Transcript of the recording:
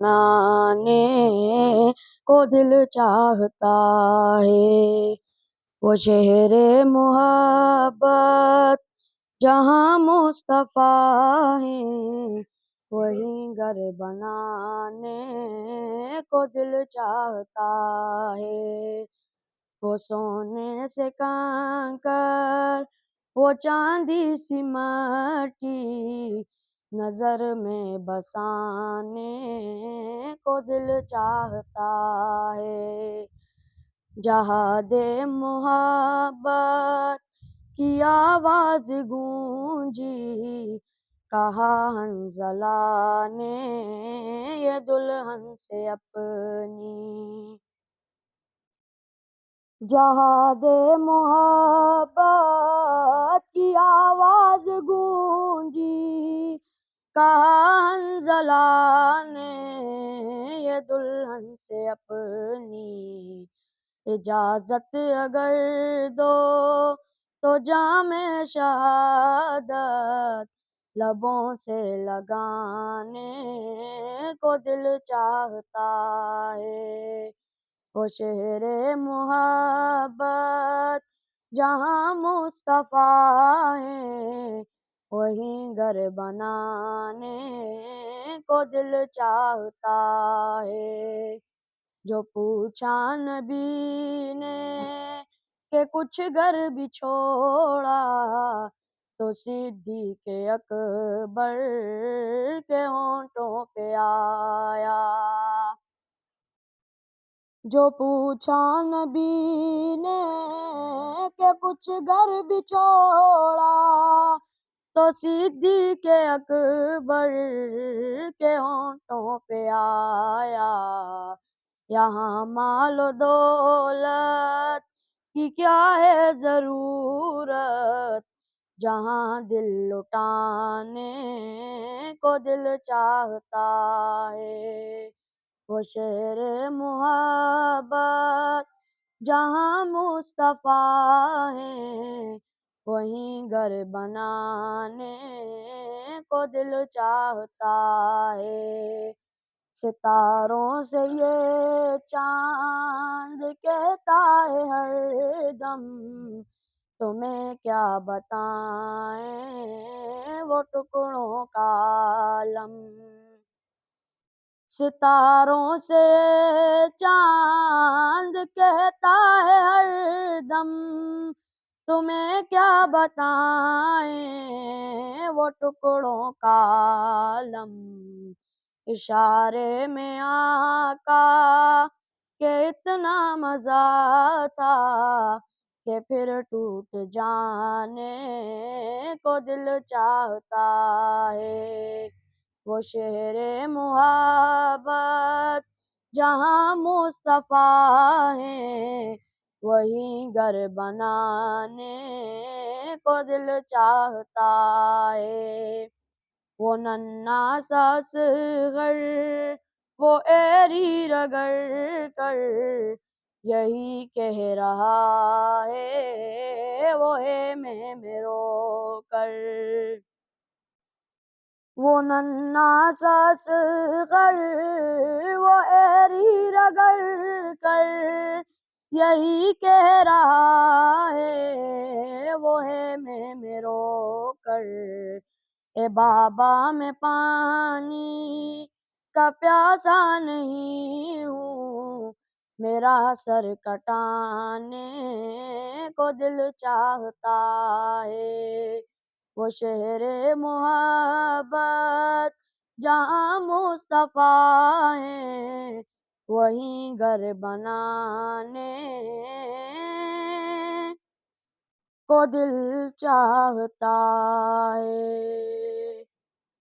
بنانے کو دل چاہتا ہے، وہ شہر محبت جہاں مصطفیٰ ہیں، وہیں گھر بنانے کو دل چاہتا ہے، وہ سونے سے کنکر وہ چاندی سی مٹی نظر میں بسانے کو دل چاہتا ہے، جہاد محبت کی آواز گونجی، کہا حنظلہ نے یہ دلہن سے اپنی، جہاد محبت کی آواز گونجی، کہا حنظلہ نے یہ دلہن سے اپنی، اجازت اگر دو تو جام شہادت لبوں سے لگانے کو دل چاہتا ہے، وہ شہر محبت جہاں مصطفیٰ ہیں، وہیں گھر بنانے کو دل چاہتا ہے، جو پوچھا نبی نے کہ کچھ گھر بھی چھوڑا، تو صدیق اکبر کے ہونٹوں پہ آیا، جو پوچھا نبی نے کہ کچھ گھر بھی چھوڑا، تو صدیق اکبر کے ہونٹوں پہ آیا، یہاں مال و دولت کی کیا ہے ضرورت، جہاں دل لٹانے کو دل چاہتا ہے، وہ شہر محبت جہاں مصطفیٰ ہیں، وہیں گھر بنانے کو دل چاہتا ہے، ستاروں سے یہ چاند کہتا ہے ہر دم، تمہیں کیا بتائیں وہ ٹکڑوں کا عالم، ستاروں سے چاند کہتا ہے ہر دم، تمہیں کیا بتائیں وہ ٹکڑوں کا عالم، اشارے میں آقا کہ اتنا مزہ تھا کہ پھر ٹوٹ جانے کو دل چاہتا ہے، وہ شہر محبت جہاں مصطفیٰ ہیں، وہیں گھر بنانے کو دل چاہتا ہے، وہ ننھا سا اصغر وہ ایری رگڑ کر یہی کہہ رہا ہے وہ ہے میں رو کر، وہ ننھا سا اصغر وہ ایری رگڑ کر یہی کہہ رہا ہے وہ ہے میں رو کر، اے بابا میں پانی کا پیاسا نہیں ہوں، میرا سر کٹانے کو دل چاہتا ہے، وہ شہر محبت جہاں مصطفیٰ ہیں، وہیں گھر بنانے کو دل چاہتا ہے۔